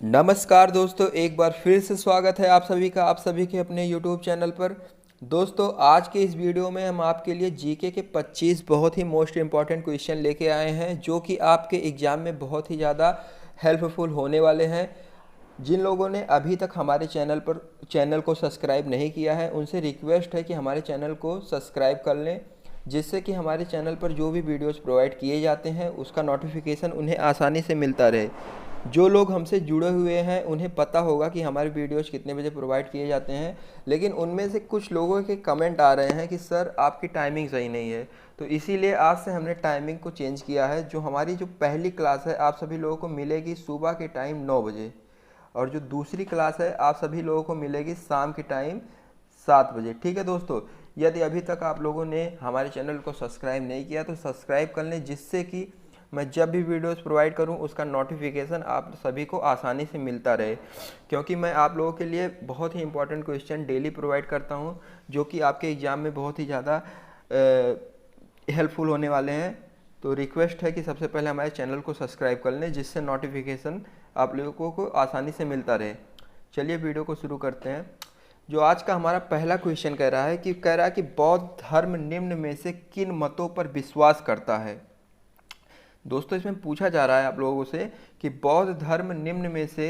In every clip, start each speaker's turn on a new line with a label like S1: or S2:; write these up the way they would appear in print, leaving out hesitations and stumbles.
S1: नमस्कार दोस्तों, एक बार फिर से स्वागत है आप सभी के अपने YouTube चैनल पर। दोस्तों, आज के इस वीडियो में हम आपके लिए जीके के 25 बहुत ही मोस्ट इम्पॉर्टेंट क्वेश्चन लेके आए हैं, जो कि आपके एग्ज़ाम में बहुत ही ज़्यादा हेल्पफुल होने वाले हैं। जिन लोगों ने अभी तक हमारे चैनल को सब्सक्राइब नहीं किया है, उनसे रिक्वेस्ट है कि हमारे चैनल को सब्सक्राइब कर लें, जिससे कि हमारे चैनल पर जो भी वीडियोस प्रोवाइड किए जाते हैं उसका नोटिफिकेशन उन्हें आसानी से मिलता रहे। जो लोग हमसे जुड़े हुए हैं उन्हें पता होगा कि हमारे वीडियोस कितने बजे प्रोवाइड किए जाते हैं, लेकिन उनमें से कुछ लोगों के कमेंट आ रहे हैं कि सर आपकी टाइमिंग सही नहीं है। तो इसीलिए आज से हमने टाइमिंग को चेंज किया है। जो हमारी जो पहली क्लास है आप सभी लोगों को मिलेगी सुबह के टाइम 9 बजे, और जो दूसरी क्लास है आप सभी लोगों को मिलेगी शाम के टाइम 7 बजे। ठीक है दोस्तों, यदि अभी तक आप लोगों ने हमारे चैनल को सब्सक्राइब नहीं किया तो सब्सक्राइब कर लें, जिससे कि मैं जब भी वीडियोस प्रोवाइड करूं उसका नोटिफिकेशन आप सभी को आसानी से मिलता रहे। क्योंकि मैं आप लोगों के लिए बहुत ही इंपॉर्टेंट क्वेश्चन डेली प्रोवाइड करता हूं, जो कि आपके एग्ज़ाम में बहुत ही ज़्यादा हेल्पफुल होने वाले हैं। तो रिक्वेस्ट है कि सबसे पहले हमारे चैनल को सब्सक्राइब कर लें, जिससे नोटिफिकेशन आप लोगों को आसानी से मिलता रहे। चलिए वीडियो को शुरू करते हैं। जो आज का हमारा पहला क्वेश्चन कह रहा है कि बौद्ध धर्म निम्न में से किन मतों पर विश्वास करता है। दोस्तों, इसमें पूछा जा रहा है आप लोगों से कि बौद्ध धर्म निम्न में से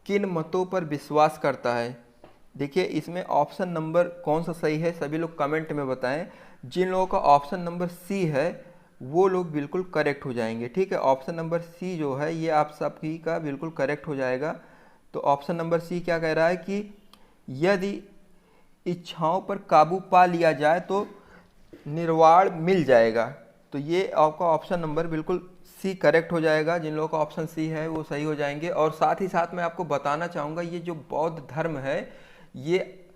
S1: किन मतों पर विश्वास करता है। देखिए, इसमें ऑप्शन नंबर कौन सा सही है सभी लोग कमेंट में बताएं। जिन लोगों का ऑप्शन नंबर सी है वो लोग बिल्कुल करेक्ट हो जाएंगे। ठीक है, ऑप्शन नंबर सी जो है ये आप सभी का बिल्कुल करेक्ट हो जाएगा। तो ऑप्शन नंबर सी क्या कह रहा है कि यदि इच्छाओं पर काबू पा लिया जाए तो निर्वाण मिल जाएगा। तो ये आपका ऑप्शन नंबर बिल्कुल सी करेक्ट हो जाएगा। जिन लोगों का ऑप्शन सी है वो सही हो जाएंगे। और साथ ही साथ मैं आपको बताना चाहूँगा, ये जो बौद्ध धर्म है ये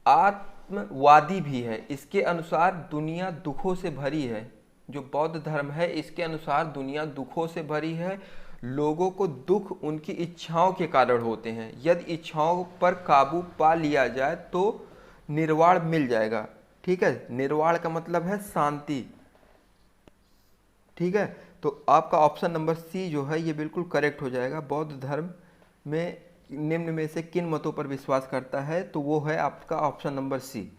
S1: आत्मवादी भी है। इसके अनुसार दुनिया दुखों से भरी है। जो बौद्ध धर्म है इसके अनुसार दुनिया दुखों से भरी है। लोगों को दुख उनकी इच्छाओं के कारण होते हैं। यदि इच्छाओं पर काबू पा लिया जाए तो निर्वाण मिल जाएगा। ठीक है, निर्वाण का मतलब है शांति। ठीक है, तो आपका ऑप्शन नंबर सी जो है ये बिल्कुल करेक्ट हो जाएगा। बौद्ध धर्म में निम्न में से किन मतों पर विश्वास करता है, तो वो है आपका ऑप्शन नंबर सी।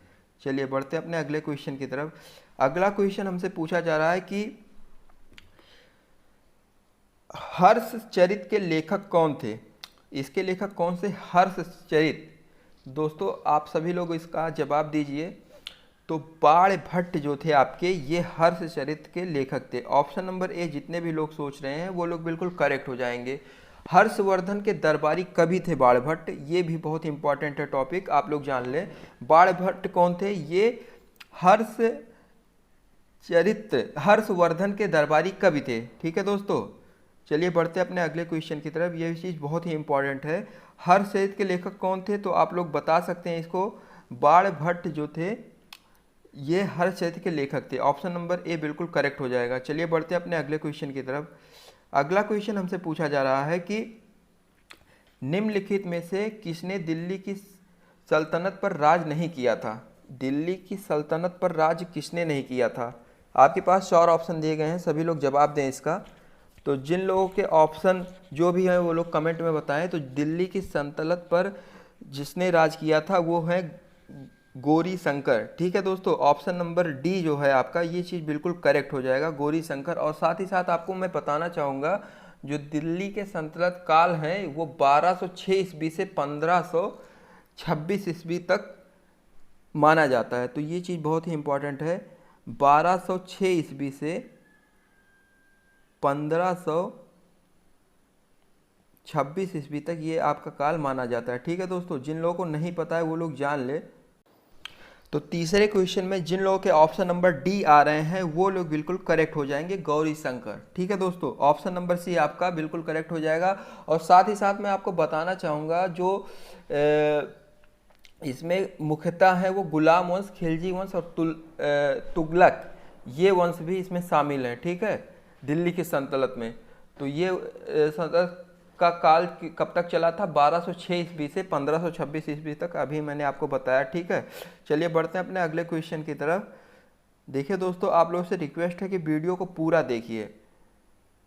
S1: चलिए बढ़ते हैं अपने अगले क्वेश्चन की तरफ। अगला क्वेश्चन हमसे पूछा जा रहा है कि हर्ष चरित के लेखक कौन थे। इसके लेखक कौन से? हर्ष चरित। दोस्तों, आप सभी लोग इसका जवाब दीजिए। तो बाण भट्ट जो थे आपके, ये हर्षचरित के लेखक थे। ऑप्शन नंबर ए जितने भी लोग सोच रहे हैं वो लोग बिल्कुल करेक्ट हो जाएंगे। हर्षवर्धन के दरबारी कवि थे बाण भट्ट। ये भी बहुत इंपॉर्टेंट है टॉपिक, आप लोग जान लें। बाण भट्ट कौन थे? ये हर्षवर्धन के दरबारी कवि थे। ठीक है दोस्तों, चलिए बढ़ते अपने अगले क्वेश्चन की तरफ। ये चीज़ बहुत ही इंपॉर्टेंट है। हर्षचरित के लेखक कौन थे, तो आप लोग बता सकते हैं इसको। बाण भट्ट जो थे ये हर्षचरित के लेखक थे। ऑप्शन नंबर ए बिल्कुल करेक्ट हो जाएगा। चलिए बढ़ते हैं अपने अगले क्वेश्चन की तरफ। अगला क्वेश्चन हमसे पूछा जा रहा है कि निम्नलिखित में से किसने दिल्ली की सल्तनत पर राज नहीं किया था। दिल्ली की सल्तनत पर राज किसने नहीं किया था? आपके पास 4 ऑप्शन दिए गए हैं, सभी लोग जवाब दें इसका। तो जिन लोगों के ऑप्शन जो भी हैं वो लोग कमेंट में बताएं। तो दिल्ली की सल्तनत पर जिसने राज किया था वो है गौरी शंकर। ठीक है दोस्तों, ऑप्शन नंबर डी जो है आपका, ये चीज़ बिल्कुल करेक्ट हो जाएगा, गौरी शंकर। और साथ ही साथ आपको मैं बताना चाहूँगा, जो दिल्ली के सल्तनत काल हैं वो 1206 ईस्वी से 1526 ईस्वी तक माना जाता है। तो ये चीज़ बहुत ही इंपॉर्टेंट है। 1206 ईस्वी से 1526 ईस्वी तक ये आपका काल माना जाता है। ठीक है दोस्तों, जिन लोगों को नहीं पता है वो लोग जान ले। तो तीसरे क्वेश्चन में जिन लोगों के ऑप्शन नंबर डी आ रहे हैं वो लोग बिल्कुल करेक्ट हो जाएंगे, गौरी शंकर। ठीक है दोस्तों, ऑप्शन नंबर सी आपका बिल्कुल करेक्ट हो जाएगा। और साथ ही साथ मैं आपको बताना चाहूँगा, जो इसमें मुख्यतः है वो गुलाम वंश, खिलजी वंश और तुगलक, ये वंश भी इसमें शामिल हैं। ठीक है, दिल्ली की सल्तनत में। तो ये सल्तनत का काल कब तक चला था? 1206 ईस्वी से 1526 ईस्वी तक, अभी मैंने आपको बताया। ठीक है, चलिए बढ़ते हैं अपने अगले क्वेश्चन की तरफ। देखिए दोस्तों, आप लोगों से रिक्वेस्ट है कि वीडियो को पूरा देखिए।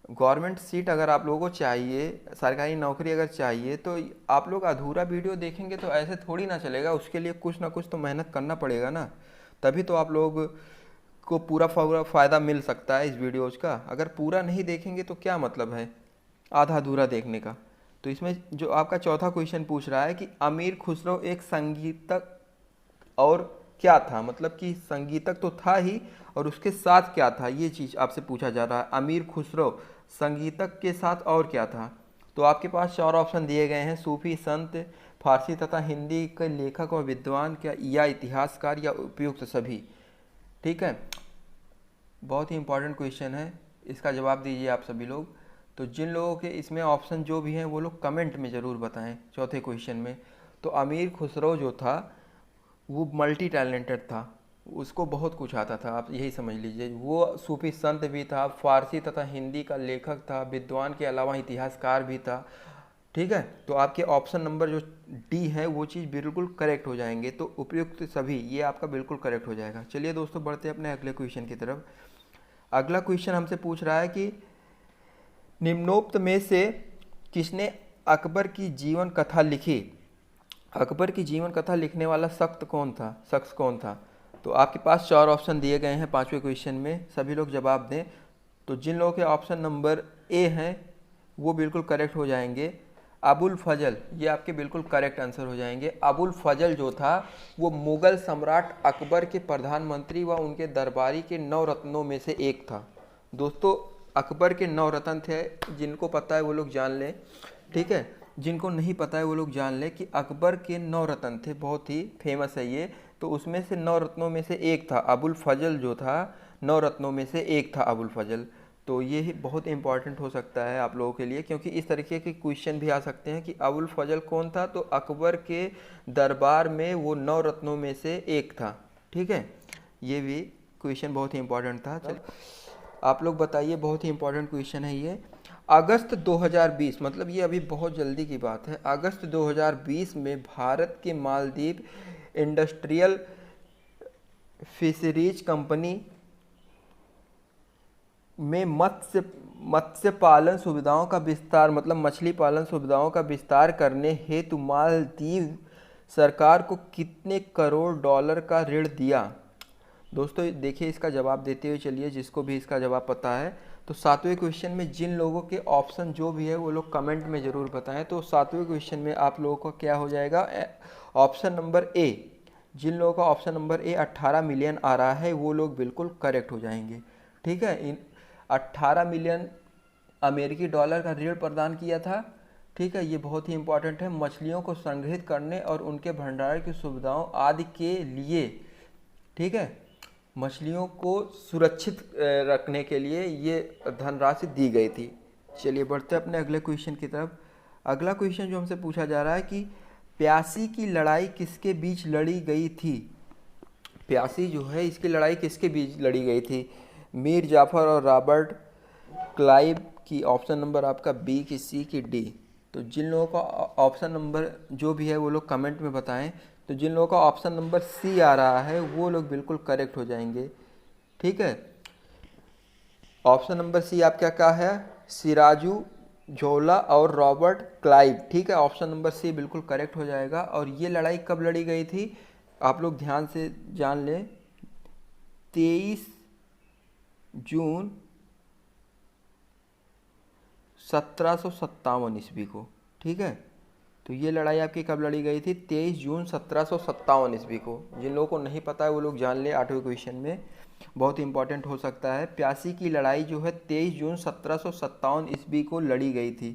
S1: गवर्नमेंट सीट अगर आप लोगों को चाहिए, सरकारी नौकरी अगर चाहिए, तो आप लोग अधूरा वीडियो देखेंगे तो ऐसे थोड़ी ना चलेगा। उसके लिए कुछ ना कुछ तो मेहनत करना पड़ेगा ना, तभी तो आप लोग को पूरा फ़ायदा मिल सकता है इस वीडियोज़ का। अगर पूरा नहीं देखेंगे तो क्या मतलब है आधा अधूरा देखने का। तो इसमें जो आपका चौथा क्वेश्चन पूछ रहा है कि अमीर खुसरो एक संगीतक और क्या था, मतलब कि संगीतक तो था ही और उसके साथ क्या था, ये चीज़ आपसे पूछा जा रहा है। अमीर खुसरो संगीतक के साथ और क्या था। तो आपके पास चार ऑप्शन दिए गए हैं, सूफी, संत, फारसी तथा हिंदी के लेखक और विद्वान, क्या या इतिहासकार, या उपयुक्त सभी। ठीक है, बहुत ही इंपॉर्टेंट क्वेश्चन है, इसका जवाब दीजिए आप सभी लोग। तो जिन लोगों के इसमें ऑप्शन जो भी हैं वो लोग कमेंट में ज़रूर बताएं चौथे क्वेश्चन में। तो अमीर खुसरो जो था वो मल्टी टैलेंटेड था, उसको बहुत कुछ आता था, आप यही समझ लीजिए। वो सूफी संत भी था, फारसी तथा हिंदी का लेखक था, विद्वान के अलावा इतिहासकार भी था। ठीक है, तो आपके ऑप्शन नंबर जो डी है वो चीज़ बिल्कुल करेक्ट हो जाएंगे। तो उपयुक्त सभी ये आपका बिल्कुल करेक्ट हो जाएगा। चलिए दोस्तों, बढ़ते हैं अपने अगले क्वेश्चन की तरफ। अगला क्वेश्चन हमसे पूछ रहा है कि निम्नोक्त में से किसने अकबर की जीवन कथा लिखी। अकबर की जीवन कथा लिखने वाला शख्स कौन था। तो आपके पास चार ऑप्शन दिए गए हैं पांचवें क्वेश्चन में, सभी लोग जवाब दें। तो जिन लोगों के ऑप्शन नंबर ए हैं वो बिल्कुल करेक्ट हो जाएंगे। अबुल फजल, ये आपके बिल्कुल करेक्ट आंसर हो जाएंगे। अबुल फजल जो था वो मुगल सम्राट अकबर के प्रधानमंत्री व उनके दरबारी के 9 रत्नों में से एक था। दोस्तों, अकबर के 9 रत्न थे, जिनको पता है वो लोग जान लें। ठीक है, जिनको नहीं पता है वो लोग जान लें कि अकबर के 9 रत्न थे, बहुत ही फेमस है ये। तो उसमें से 9 रत्नों में से एक था अबुल फजल जो था, 9 रत्नों में से एक था अबुल फजल। तो ये ही बहुत इंपॉर्टेंट हो सकता है आप लोगों के लिए, क्योंकि इस तरीके के क्वेश्चन भी आ सकते हैं कि अबुल फजल कौन था। तो अकबर के दरबार में वो 9 रत्नों में से एक था। ठीक है, ये भी क्वेश्चन बहुत ही इंपॉर्टेंट था। चल आप लोग बताइए, बहुत ही इंपॉर्टेंट क्वेश्चन है ये। अगस्त 2020, मतलब ये अभी बहुत जल्दी की बात है, अगस्त 2020 में भारत के मालदीव इंडस्ट्रियल फिशरीज कंपनी में मत्स्य पालन सुविधाओं का विस्तार, मतलब मछली पालन सुविधाओं का विस्तार करने हेतु मालदीव सरकार को कितने करोड़ डॉलर का ऋण दिया। दोस्तों देखिए, इसका जवाब देते हुए चलिए, जिसको भी इसका जवाब पता है। तो सातवें क्वेश्चन में जिन लोगों के ऑप्शन जो भी है वो लोग कमेंट में ज़रूर बताएं। तो सातवें क्वेश्चन में आप लोगों का क्या हो जाएगा, ऑप्शन नंबर ए। जिन लोगों का ऑप्शन नंबर ए 18 मिलियन आ रहा है वो लोग बिल्कुल करेक्ट हो जाएंगे। ठीक है, इन 18 मिलियन अमेरिकी डॉलर का ऋण प्रदान किया था। ठीक है, ये बहुत ही इंपॉर्टेंट है, मछलियों को संग्रहित करने और उनके भंडारण की सुविधाओं आदि के लिए। ठीक है, मछलियों को सुरक्षित रखने के लिए ये धनराशि दी गई थी। चलिए बढ़ते हैं अपने अगले क्वेश्चन की तरफ। अगला क्वेश्चन जो हमसे पूछा जा रहा है कि प्यासी की लड़ाई किसके बीच लड़ी गई थी। प्यासी जो है इसकी लड़ाई किसके बीच लड़ी गई थी, मीर जाफर और रॉबर्ट क्लाइव की। ऑप्शन नंबर आपका बी की, सी की, डी। तो जिन लोगों का ऑप्शन नंबर जो भी है वो लोग कमेंट में बताएं। तो जिन लोगों का ऑप्शन नंबर सी आ रहा है वो लोग बिल्कुल करेक्ट हो जाएंगे। ठीक है, ऑप्शन नंबर सी आपका क्या है, सिराजू झोला और रॉबर्ट क्लाइव। ठीक है, ऑप्शन नंबर सी बिल्कुल करेक्ट हो जाएगा। और ये लड़ाई कब लड़ी गई थी, आप लोग ध्यान से जान लें, 23 जून 1757 ईस्वी को। ठीक है, तो ये लड़ाई आपकी कब लड़ी गई थी, 23 जून 1757 ईस्वी को। जिन लोगों को नहीं पता है वो लोग जान ले, आठवें क्वेश्चन में बहुत इंपॉर्टेंट हो सकता है। प्यासी की लड़ाई जो है 23 जून 1757 ईस्वी को लड़ी गई थी।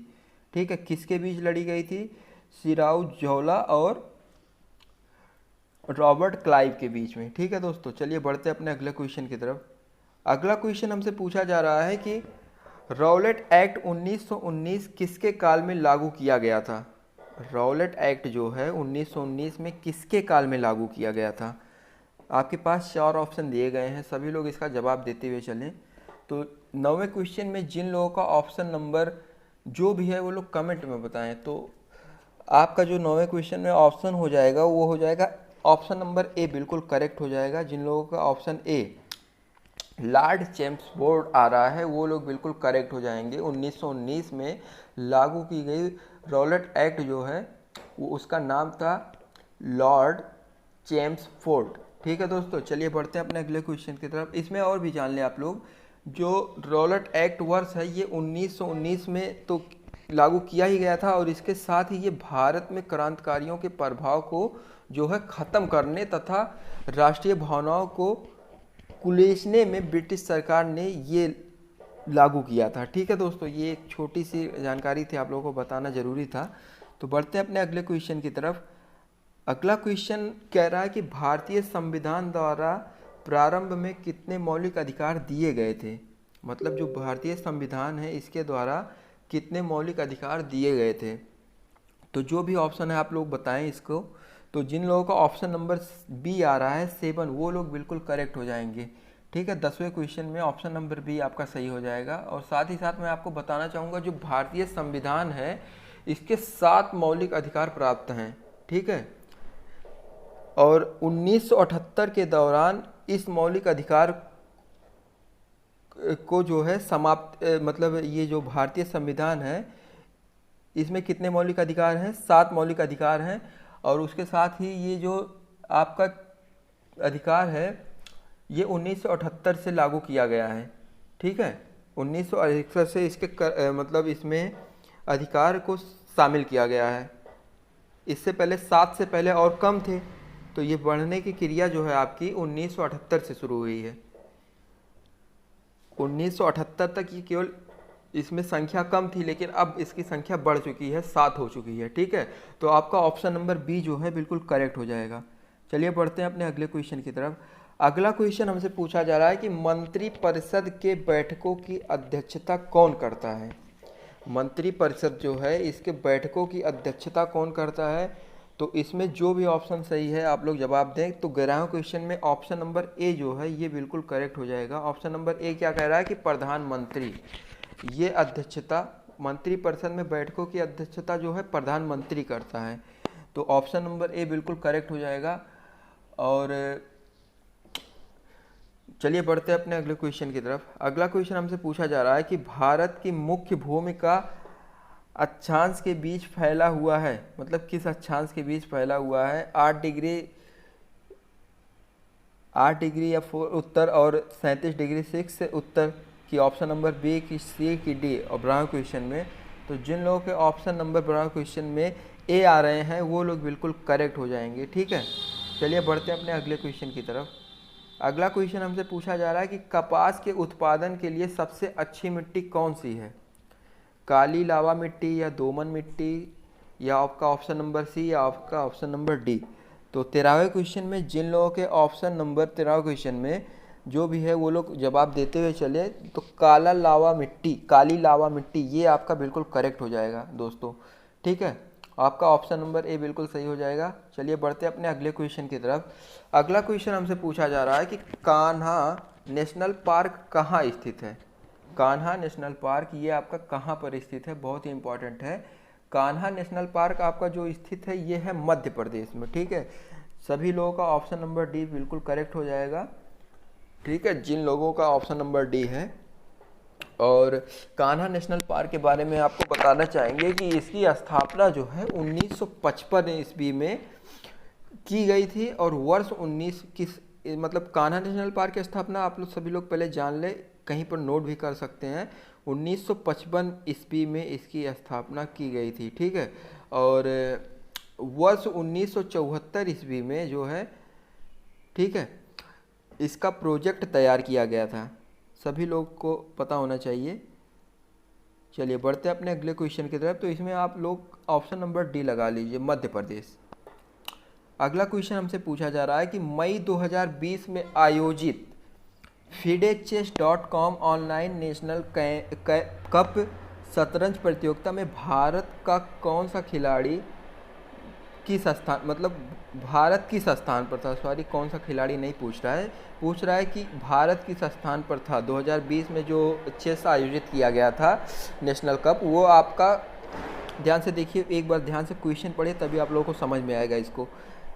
S1: ठीक है, किसके बीच लड़ी गई थी, सिराजउद्दौला और रॉबर्ट क्लाइव के बीच में। ठीक है दोस्तों, चलिए बढ़ते अपने अगले क्वेश्चन की तरफ। अगला क्वेश्चन हमसे पूछा जा रहा है कि रॉलेट एक्ट 1919 किसके काल में लागू किया गया था। रॉलेट एक्ट जो है 1919 में किसके काल में लागू किया गया था। आपके पास चार ऑप्शन दिए गए हैं, सभी लोग इसका जवाब देते हुए चलें। तो 9वें क्वेश्चन में जिन लोगों का ऑप्शन नंबर जो भी है वो लोग कमेंट में बताएं। तो आपका जो 9वें क्वेश्चन में ऑप्शन हो जाएगा वो हो जाएगा ऑप्शन नंबर ए, बिल्कुल करेक्ट हो जाएगा। जिन लोगों का ऑप्शन ए लॉर्ड चैम्सफोर्ड आ रहा है, वो लोग बिल्कुल करेक्ट हो जाएंगे। 1919 में लागू की गई रॉलेट एक्ट जो है वो उसका नाम था लॉर्ड चैम्सफोर्ड। ठीक है दोस्तों, चलिए बढ़ते हैं अपने अगले क्वेश्चन की तरफ। इसमें और भी जान लें आप लोग, जो रॉलेट एक्ट वर्ष है ये 1919 में तो लागू किया ही गया था, और इसके साथ ही ये भारत में क्रांतिकारियों के प्रभाव को जो है ख़त्म करने तथा राष्ट्रीय भावनाओं को कुचलने में ब्रिटिश सरकार ने ये लागू किया था। ठीक है दोस्तों, ये एक छोटी सी जानकारी थी, आप लोगों को बताना ज़रूरी था। तो बढ़ते हैं अपने अगले क्वेश्चन की तरफ। अगला क्वेश्चन कह रहा है कि भारतीय संविधान द्वारा प्रारंभ में कितने मौलिक अधिकार दिए गए थे। मतलब जो भारतीय संविधान है इसके द्वारा कितने मौलिक अधिकार दिए गए थे। तो जो भी ऑप्शन है आप लोग बताएं इसको। तो जिन लोगों का ऑप्शन नंबर बी आ रहा है 7, वो लोग बिल्कुल करेक्ट हो जाएंगे। ठीक है, 10वें क्वेश्चन में ऑप्शन नंबर बी आपका सही हो जाएगा। और साथ ही साथ मैं आपको बताना चाहूँगा जो भारतीय संविधान है इसके 7 मौलिक अधिकार प्राप्त हैं। ठीक है, और 1978 के दौरान इस मौलिक अधिकार को जो है समाप्त मतलब ये जो भारतीय संविधान है इसमें कितने मौलिक अधिकार हैं, 7 मौलिक अधिकार हैं। और उसके साथ ही ये जो आपका अधिकार है ये 1978 से लागू किया गया है। ठीक है, 1961 से इसके मतलब इसमें अधिकार को शामिल किया गया है। इससे पहले 7 से पहले और कम थे, तो ये बढ़ने की क्रिया जो है आपकी 1978 से शुरू हुई है। 1978 तक ये केवल इसमें संख्या कम थी, लेकिन अब इसकी संख्या बढ़ चुकी है, 7 हो चुकी है। ठीक है, तो आपका ऑप्शन नंबर बी जो है बिल्कुल करेक्ट हो जाएगा। चलिए बढ़ते हैं अपने अगले क्वेश्चन की तरफ। अगला क्वेश्चन हमसे पूछा जा रहा है कि मंत्रिपरिषद के बैठकों की अध्यक्षता कौन करता है। मंत्रिपरिषद जो है इसके बैठकों की अध्यक्षता कौन करता है। तो इसमें जो भी ऑप्शन सही है आप लोग जवाब दें। तो 11वें क्वेश्चन में ऑप्शन नंबर ए जो है ये बिल्कुल करेक्ट हो जाएगा। ऑप्शन नंबर ए क्या कह रहा है कि प्रधानमंत्री ये अध्यक्षता, मंत्रिपरिषद में बैठकों की अध्यक्षता जो है प्रधानमंत्री करता है। तो ऑप्शन नंबर ए बिल्कुल करेक्ट हो जाएगा। और चलिए बढ़ते हैं अपने अगले क्वेश्चन की तरफ। अगला क्वेश्चन हमसे पूछा जा रहा है कि भारत की मुख्य भूमिका अक्षांश के बीच फैला हुआ है। मतलब किस अक्षांश के बीच फैला हुआ है। 8 डिग्री या 4 उत्तर और 37 डिग्री 6 से उत्तर की ऑप्शन नंबर बी की सी की डी। और 12वें क्वेश्चन में तो जिन लोगों के ऑप्शन नंबर 12वें क्वेश्चन में ए आ रहे हैं वो लोग बिल्कुल करेक्ट हो जाएंगे। ठीक है, चलिए बढ़ते हैं अपने अगले क्वेश्चन की तरफ। अगला क्वेश्चन हमसे पूछा जा रहा है कि कपास के उत्पादन के लिए सबसे अच्छी मिट्टी कौन सी है। काली लावा मिट्टी या दोमन मिट्टी या आपका ऑप्शन नंबर सी या आपका ऑप्शन नंबर डी। तो 13वें क्वेश्चन में जिन लोगों के ऑप्शन नंबर 13वें क्वेश्चन में जो भी है वो लोग जवाब देते हुए चले। तो काली लावा मिट्टी ये आपका बिल्कुल करेक्ट हो जाएगा दोस्तों। ठीक है, आपका ऑप्शन नंबर ए बिल्कुल सही हो जाएगा। चलिए बढ़ते हैं अपने अगले क्वेश्चन की तरफ। अगला क्वेश्चन हमसे पूछा जा रहा है कि कान्हा नेशनल पार्क कहाँ स्थित है। कान्हा नेशनल पार्क ये आपका कहाँ पर स्थित है, बहुत ही इंपॉर्टेंट है। कान्हा नेशनल पार्क आपका जो स्थित है ये है मध्य प्रदेश में। ठीक है, सभी लोगों का ऑप्शन नंबर डी बिल्कुल करेक्ट हो जाएगा। ठीक है, जिन लोगों का ऑप्शन नंबर डी है। और कान्हा नेशनल पार्क के बारे में आपको बताना चाहेंगे कि इसकी स्थापना जो है 1955 ईस्वी में की गई थी। और वर्ष 19 किस मतलब कान्हा नेशनल पार्क की स्थापना आप लोग सभी लोग पहले जान ले, कहीं पर नोट भी कर सकते हैं। 1955 ईस्वी में इसकी स्थापना की गई थी। ठीक है, और वर्ष 1974 ईस्वी में जो है, ठीक है, इसका प्रोजेक्ट तैयार किया गया था। सभी लोग को पता होना चाहिए। चलिए बढ़ते हैं अपने अगले क्वेश्चन की तरफ। तो इसमें आप लोग ऑप्शन नंबर डी लगा लीजिए, मध्य प्रदेश। अगला क्वेश्चन हमसे पूछा जा रहा है कि मई 2020 में आयोजित FIDE-Chess.com ऑनलाइन नेशनल कप शतरंज प्रतियोगिता में भारत का कौन सा खिलाड़ी किस स्थान मतलब भारत किस स्थान पर था। सॉरी, कौन सा खिलाड़ी नहीं पूछ रहा है कि भारत किस स्थान पर था। 2020 में जो चेस आयोजित किया गया था नेशनल कप, वो आपका ध्यान से देखिए, एक बार ध्यान से क्वेश्चन पढ़िए तभी आप लोगों को समझ में आएगा। इसको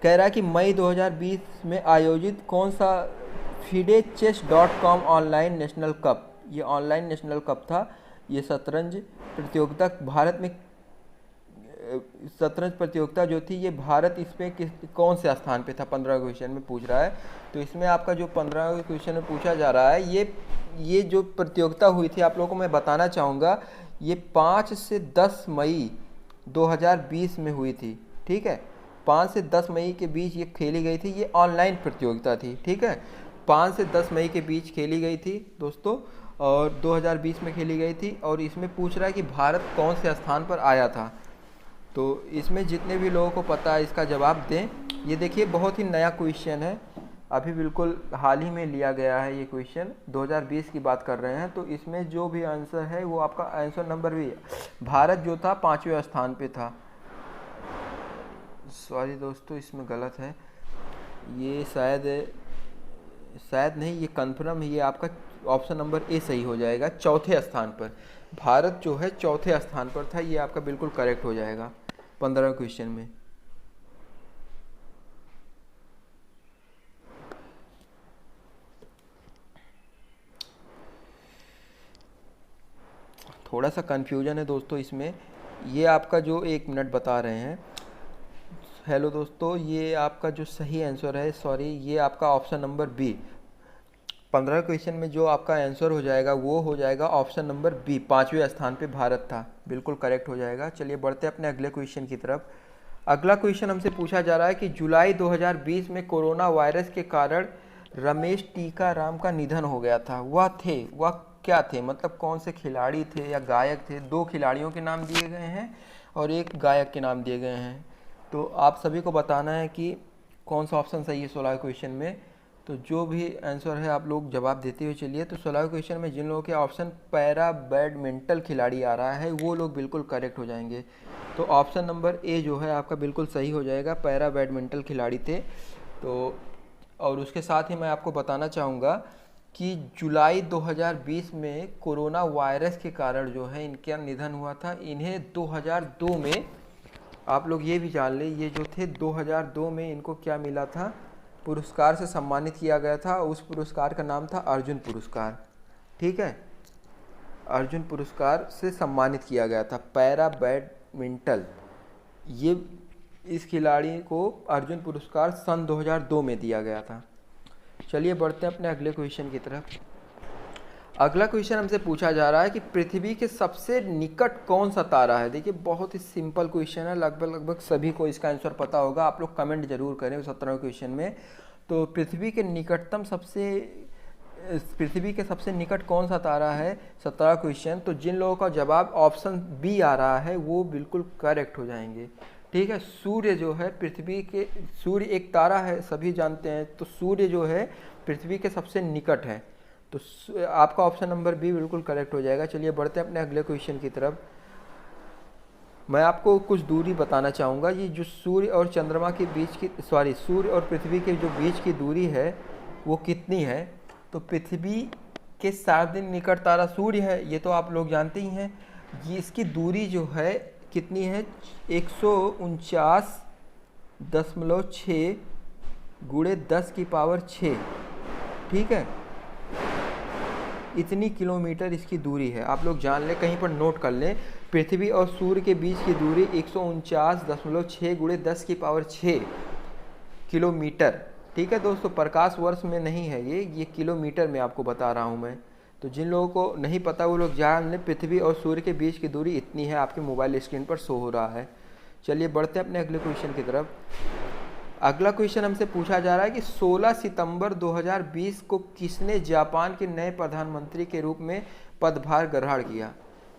S1: कह रहा है कि मई 2020 में आयोजित कौन सा FIDE-Chess.com ऑनलाइन नेशनल कप, ये ऑनलाइन नेशनल कप था। ये शतरंज प्रतियोगिता भारत में, शतरंज प्रतियोगिता जो थी ये भारत इसमें कौन से स्थान पे था, 15 क्वेश्चन में पूछ रहा है। तो इसमें आपका जो 15 क्वेश्चन में पूछा जा रहा है, ये जो प्रतियोगिता हुई थी आप लोगों को मैं बताना चाहूँगा, ये 5 से 10 मई 2020 में हुई थी। ठीक है, 5 से 10 मई के बीच ये खेली गई थी। ये ऑनलाइन प्रतियोगिता थी। ठीक है, 5 से 10 मई के बीच खेली गई थी दोस्तों, और 2020 में खेली गई थी। और इसमें पूछ रहा है कि भारत कौन से स्थान पर आया था। तो इसमें जितने भी लोगों को पता है इसका जवाब दें। ये देखिए बहुत ही नया क्वेश्चन है, अभी बिल्कुल हाल ही में लिया गया है ये क्वेश्चन, 2020 की बात कर रहे हैं। तो इसमें जो भी आंसर है वो आपका आंसर नंबर भी, भारत जो था 5वें स्थान पे था। सॉरी दोस्तों, इसमें गलत है, ये शायद नहीं, ये कन्फर्म है, ये आपका ऑप्शन नंबर ए सही हो जाएगा। चौथे स्थान पर भारत जो है चौथे स्थान पर था, ये आपका बिल्कुल करेक्ट हो जाएगा 15 क्वेश्चन में। थोड़ा सा कंफ्यूजन है दोस्तों इसमें, ये आपका जो 1 मिनट बता रहे हैं। हेलो दोस्तों, ये आपका जो सही आंसर है, सॉरी, ये आपका ऑप्शन नंबर बी, 15 क्वेश्चन में जो आपका आंसर हो जाएगा वो हो जाएगा ऑप्शन नंबर बी, 5वें स्थान पे भारत था, बिल्कुल करेक्ट हो जाएगा। चलिए बढ़ते हैं अपने अगले क्वेश्चन की तरफ। अगला क्वेश्चन हमसे पूछा जा रहा है कि जुलाई 2020 में कोरोना वायरस के कारण रमेश टीकाराम का निधन हो गया था, वह क्या थे, मतलब कौन से खिलाड़ी थे या गायक थे। 2 खिलाड़ियों के नाम दिए गए हैं और 1 गायक के नाम दिए गए हैं। तो आप सभी को बताना है कि कौन सा ऑप्शन सही है 16 क्वेश्चन में। तो जो भी आंसर है आप लोग जवाब देते हुए चलिए। तो 16 क्वेश्चन में जिन लोगों के ऑप्शन पैरा बैडमिंटन खिलाड़ी आ रहा है वो लोग बिल्कुल करेक्ट हो जाएंगे। तो ऑप्शन नंबर ए जो है आपका बिल्कुल सही हो जाएगा, पैरा बैडमिंटन खिलाड़ी थे। तो और उसके साथ ही मैं आपको बताना चाहूँगा कि जुलाई 2020 में कोरोना वायरस के कारण जो है इनका निधन हुआ था। इन्हें 2002 में, आप लोग ये भी जान लें, ये जो थे 2002 में इनको क्या मिला था, पुरस्कार से सम्मानित किया गया था। उस पुरस्कार का नाम था अर्जुन पुरस्कार। ठीक है, अर्जुन पुरस्कार से सम्मानित किया गया था पैरा बैडमिंटन। ये इस खिलाड़ी को अर्जुन पुरस्कार सन 2002 में दिया गया था। चलिए बढ़ते हैं अपने अगले क्वेश्चन की तरफ। अगला क्वेश्चन हमसे पूछा जा रहा है कि पृथ्वी के सबसे निकट कौन सा तारा है। देखिए बहुत ही सिंपल क्वेश्चन है, लगभग सभी को इसका आंसर पता होगा। आप लोग कमेंट जरूर करें 17वें क्वेश्चन में। तो पृथ्वी के सबसे निकट कौन सा तारा है, 17 क्वेश्चन। तो जिन लोगों का जवाब ऑप्शन बी आ रहा है वो बिल्कुल करेक्ट हो जाएंगे। ठीक है, सूर्य जो है सूर्य एक तारा है, सभी जानते हैं। तो सूर्य जो है पृथ्वी के सबसे निकट है, तो आपका ऑप्शन नंबर बी बिल्कुल करेक्ट हो जाएगा। चलिए बढ़ते हैं अपने अगले क्वेश्चन की तरफ। मैं आपको कुछ दूरी बताना चाहूँगा। ये जो सूर्य और चंद्रमा के बीच की, सूर्य और पृथ्वी के जो बीच की दूरी है वो कितनी है। तो पृथ्वी के सर्वाधिक निकट तारा सूर्य है, ये तो आप लोग जानते ही हैं। ये इसकी दूरी जो है कितनी है, 149.6 गुणे 10⁻⁶। ठीक है, इतनी किलोमीटर इसकी दूरी है। आप लोग जान लें, कहीं पर नोट कर लें, पृथ्वी और सूर्य के बीच की दूरी 149.6 गुणे 10⁻⁶ किलोमीटर। ठीक है दोस्तों, प्रकाश वर्ष में नहीं है ये किलोमीटर में आपको बता रहा हूँ मैं। तो जिन लोगों को नहीं पता वो लोग जान लें, पृथ्वी और सूर्य के बीच की दूरी इतनी है, आपके मोबाइल स्क्रीन पर शो हो रहा है। चलिए बढ़ते हैं अपने अगले क्वेश्चन की तरफ। अगला क्वेश्चन हमसे पूछा जा रहा है कि 16 सितंबर 2020 को किसने जापान के नए प्रधानमंत्री के रूप में पदभार ग्रहण किया।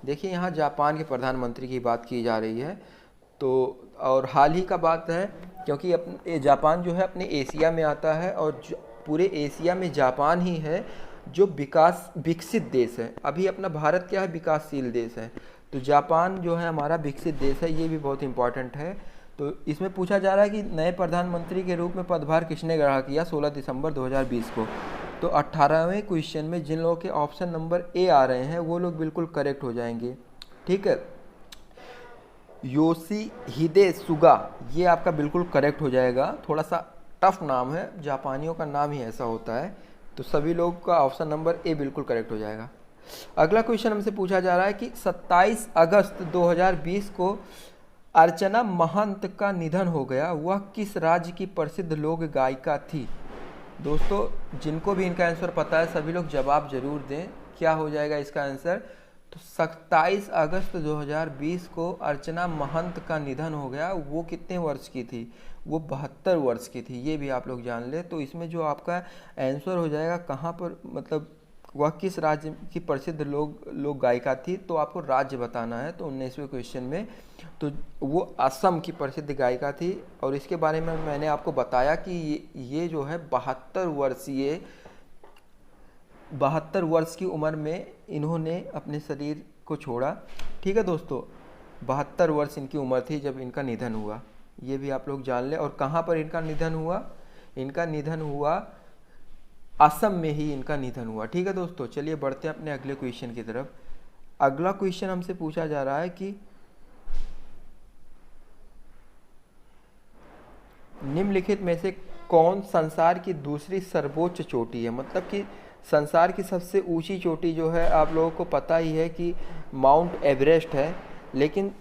S1: देखिए यहाँ जापान के प्रधानमंत्री की बात की जा रही है। तो और हाल ही का बात है, क्योंकि जापान जो है अपने एशिया में आता है और पूरे एशिया में जापान ही है जो विकसित देश है। अभी अपना भारत क्या है, विकासशील देश है। तो जापान जो है हमारा विकसित देश है, ये भी बहुत इंपॉर्टेंट है। तो इसमें पूछा जा रहा है कि नए प्रधानमंत्री के रूप में पदभार किसने ग्रहण किया 16 दिसंबर 2020 को। तो 18वें क्वेश्चन में जिन लोगों के ऑप्शन नंबर ए आ रहे हैं वो लोग बिल्कुल करेक्ट हो जाएंगे। ठीक है, योशिहिदे सुगा, ये आपका बिल्कुल करेक्ट हो जाएगा। थोड़ा सा टफ नाम है, जापानियों का नाम ही ऐसा होता है। तो सभी लोगों का ऑप्शन नंबर ए बिल्कुल करेक्ट हो जाएगा। अगला क्वेश्चन हमसे पूछा जा रहा है कि 27 अगस्त 2020 को अर्चना महंत का निधन हो गया, वह किस राज्य की प्रसिद्ध लोक गायिका थी। दोस्तों जिनको भी इनका आंसर पता है सभी लोग जवाब जरूर दें, क्या हो जाएगा इसका आंसर। तो 27 अगस्त 2020 को अर्चना महंत का निधन हो गया, वो कितने वर्ष की थी, वो 72 वर्ष की थी, ये भी आप लोग जान ले। तो इसमें जो आपका आंसर हो जाएगा कहाँ पर, मतलब वह किस राज्य की प्रसिद्ध लोक गायिका थी, तो आपको राज्य बताना है। तो 19वें क्वेश्चन में तो वो असम की प्रसिद्ध गायिका थी, और इसके बारे में मैंने आपको बताया कि ये जो है 72 वर्ष की उम्र में इन्होंने अपने शरीर को छोड़ा। ठीक है दोस्तों, 72 वर्ष इनकी उम्र थी जब इनका निधन हुआ, ये भी आप लोग जान लें। और कहाँ पर इनका निधन हुआ, इनका निधन हुआ असम में ही इनका निधन हुआ। ठीक है दोस्तों, चलिए बढ़ते हैं अपने अगले क्वेश्चन की तरफ। अगला क्वेश्चन हमसे पूछा जा रहा है कि निम्नलिखित में से कौन संसार की दूसरी सर्वोच्च चोटी है। मतलब कि संसार की सबसे ऊंची चोटी जो है आप लोगों को पता ही है कि माउंट एवरेस्ट है, लेकिन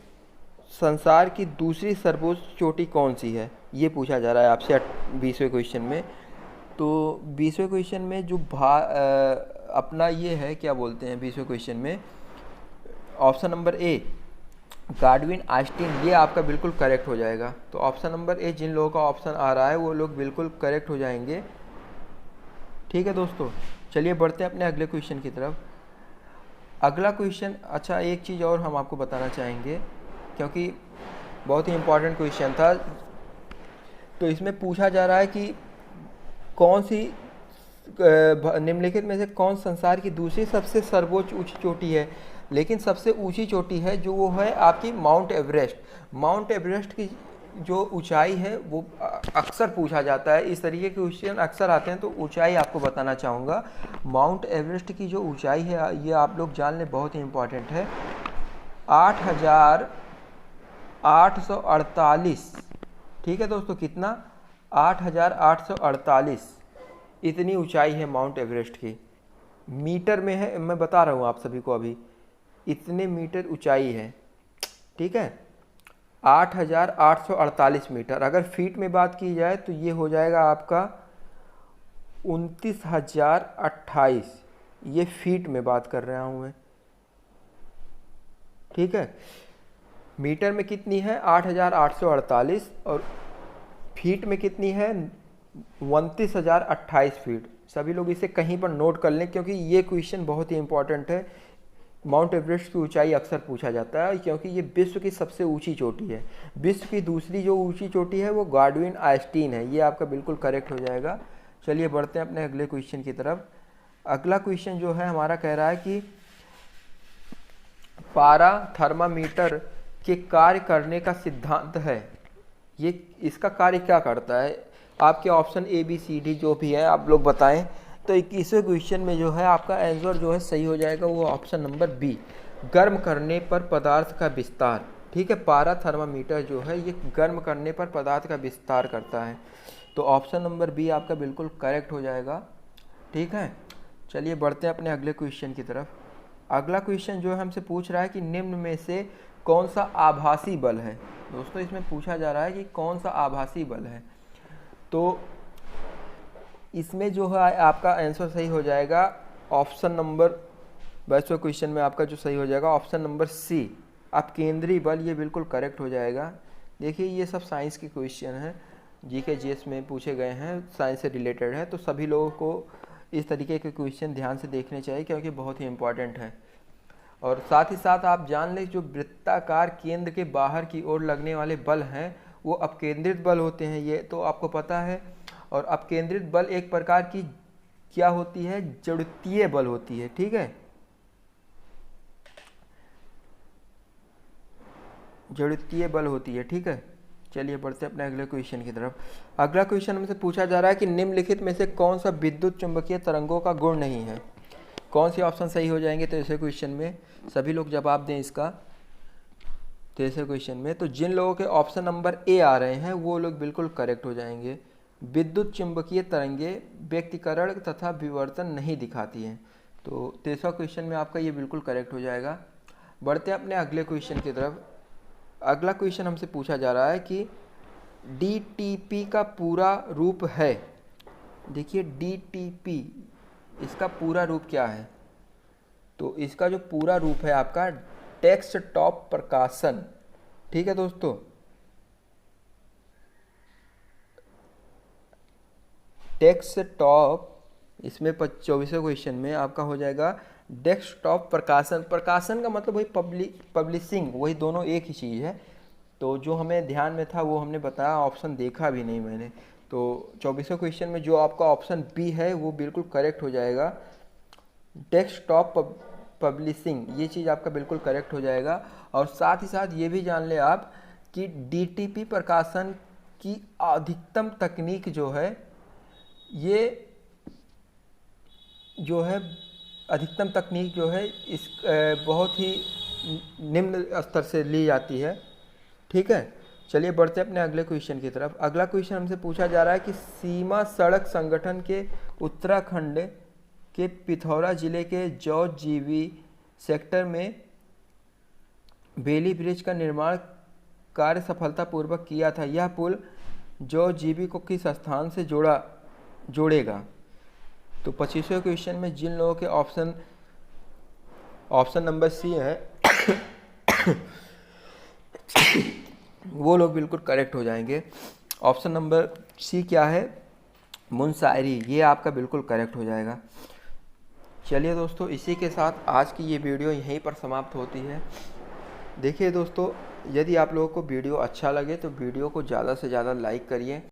S1: संसार की दूसरी सर्वोच्च चोटी कौन सी है, ये पूछा जा रहा है आपसे 20वें क्वेश्चन में। तो 20वें क्वेश्चन में जो अपना ये है, क्या बोलते हैं 20वें क्वेश्चन में, ऑप्शन नंबर ए गाडविन आइंस्टीन, ये आपका बिल्कुल करेक्ट हो जाएगा। तो ऑप्शन नंबर ए जिन लोगों का ऑप्शन आ रहा है वो लोग बिल्कुल करेक्ट हो जाएंगे। ठीक है दोस्तों, चलिए बढ़ते हैं अपने अगले क्वेश्चन की तरफ। अगला क्वेश्चन, अच्छा एक चीज़ और हम आपको बताना चाहेंगे क्योंकि बहुत ही इम्पोर्टेंट क्वेश्चन था। तो इसमें पूछा जा रहा है कि कौन सी निम्नलिखित में से कौन संसार की दूसरी सबसे सर्वोच्च ऊंची चोटी है, लेकिन सबसे ऊंची चोटी है जो वो है आपकी माउंट एवरेस्ट। माउंट एवरेस्ट की जो ऊंचाई है वो अक्सर पूछा जाता है, इस तरीके के क्वेश्चन अक्सर आते हैं, तो ऊंचाई आपको बताना चाहूँगा। माउंट एवरेस्ट की जो ऊंचाई है ये आप लोग जान लें, बहुत ही इम्पॉर्टेंट है, 8,848। ठीक है दोस्तों, कितना, 8,848 इतनी ऊंचाई है माउंट एवरेस्ट की। मीटर में है, मैं बता रहा हूँ आप सभी को अभी, इतने मीटर ऊंचाई है। ठीक है, 8,848 मीटर। अगर फीट में बात की जाए तो ये हो जाएगा आपका 29,028, ये फीट में बात कर रहा हूँ मैं। ठीक है, मीटर में कितनी है 8,848 और फीट में कितनी है 29,028 फीट। सभी लोग इसे कहीं पर नोट कर लें क्योंकि ये क्वेश्चन बहुत ही इंपॉर्टेंट है। माउंट एवरेस्ट की ऊंचाई अक्सर पूछा जाता है क्योंकि ये विश्व की सबसे ऊंची चोटी है। विश्व की दूसरी जो ऊंची चोटी है वो गाडविन आइंस्टीन है, ये आपका बिल्कुल करेक्ट हो जाएगा। चलिए बढ़ते हैं अपने अगले क्वेश्चन की तरफ। अगला क्वेश्चन जो है हमारा कह रहा है कि पारा थर्मामीटर के कार्य करने का सिद्धांत है, ये इसका कार्य क्या करता है। आपके option A B C D जो भी है आप लोग बताएं। तो 21वें क्वेश्चन में जो है आपका आंसर जो है सही हो जाएगा वो ऑप्शन नंबर बी, गर्म करने पर पदार्थ का विस्तार। ठीक है, पारा थर्मामीटर जो है ये गर्म करने पर पदार्थ का विस्तार करता है। तो ऑप्शन नंबर बी आपका बिल्कुल करेक्ट हो जाएगा। ठीक है, चलिए बढ़ते हैं अपने अगले क्वेश्चन की तरफ। अगला क्वेश्चन जो है हमसे पूछ रहा है कि निम्न में से कौन सा आभासी बल है। दोस्तों इसमें पूछा जा रहा है कि कौन सा आभासी बल है। तो इसमें जो है आपका आंसर सही हो जाएगा ऑप्शन नंबर, 22वें क्वेश्चन में आपका जो सही हो जाएगा ऑप्शन नंबर सी, आप केंद्रीय बल, ये बिल्कुल करेक्ट हो जाएगा। देखिए ये सब साइंस के क्वेश्चन हैं, जीके जीएस में पूछे गए हैं, साइंस से रिलेटेड है, तो सभी लोगों को इस तरीके के क्वेश्चन ध्यान से देखने चाहिए क्योंकि बहुत ही इंपॉर्टेंट है। और साथ ही साथ आप जान लें जो वृत्ताकार केंद्र के बाहर की ओर लगने वाले बल हैं वो अपकेंद्रित बल होते हैं, ये तो आपको पता है। और अपकेंद्रित बल एक प्रकार की क्या होती है, जड़त्वीय बल होती है। ठीक है, जड़त्वीय बल होती है। ठीक है, चलिए बढ़ते हैं अपने अगले क्वेश्चन की तरफ। अगला क्वेश्चन हमसे पूछा जा रहा है कि निम्नलिखित में से कौन सा विद्युत चुंबकीय तरंगों का गुण नहीं है। कौन से ऑप्शन सही हो जाएंगे तो ऐसे क्वेश्चन में सभी लोग जवाब दें इसका। तो ऐसे क्वेश्चन में तो जिन लोगों के ऑप्शन नंबर ए आ रहे हैं वो लोग बिल्कुल करेक्ट हो जाएंगे। विद्युत चुंबकीय तरंगे व्यक्तिकरण तथा विवर्तन नहीं दिखाती हैं। तो 23वां क्वेश्चन में आपका ये बिल्कुल करेक्ट हो जाएगा। बढ़ते हैं अपने अगले क्वेश्चन की तरफ। अगला क्वेश्चन हमसे पूछा जा रहा है कि डीटीपी का पूरा रूप है। देखिए डीटीपी, इसका पूरा रूप क्या है? तो इसका जो पूरा रूप है आपका डेस्कटॉप प्रकाशन। ठीक है दोस्तों, डेस्कटॉप, इसमें 24वें क्वेश्चन में आपका हो जाएगा डेस्कटॉप प्रकाशन। प्रकाशन का मतलब वही पब्लिशिंग, वही दोनों एक ही चीज़ है। तो जो हमें ध्यान में था वो हमने बताया, ऑप्शन देखा भी नहीं मैंने। तो 24वें क्वेश्चन में जो आपका ऑप्शन बी है वो बिल्कुल करेक्ट हो जाएगा। डेस्कटॉप पब्लिशिंग, ये चीज़ आपका बिल्कुल करेक्ट हो जाएगा। और साथ ही साथ ये भी जान ले आप कि डीटीपी प्रकाशन की अधिकतम तकनीक जो है, ये जो है अधिकतम तकनीक जो है इस बहुत ही निम्न स्तर से ली जाती है। ठीक है, चलिए बढ़ते हैं अपने अगले क्वेश्चन की तरफ। अगला क्वेश्चन हमसे पूछा जा रहा है कि सीमा सड़क संगठन के उत्तराखंड के पिथौरा जिले के जौजीबी सेक्टर में बेली ब्रिज का निर्माण कार्य सफलतापूर्वक किया था। यह पुल जौजीबी को किस स्थान से जोड़ेगा? तो 25वें क्वेश्चन में जिन लोगों के ऑप्शन नंबर सी है वो लोग बिल्कुल करेक्ट हो जाएंगे। ऑप्शन नंबर सी क्या है? मुनस्यारी, ये आपका बिल्कुल करेक्ट हो जाएगा। चलिए दोस्तों, इसी के साथ आज की ये वीडियो यहीं पर समाप्त होती है। देखिए दोस्तों, यदि आप लोगों को वीडियो अच्छा लगे तो वीडियो को ज़्यादा से ज़्यादा लाइक करिए।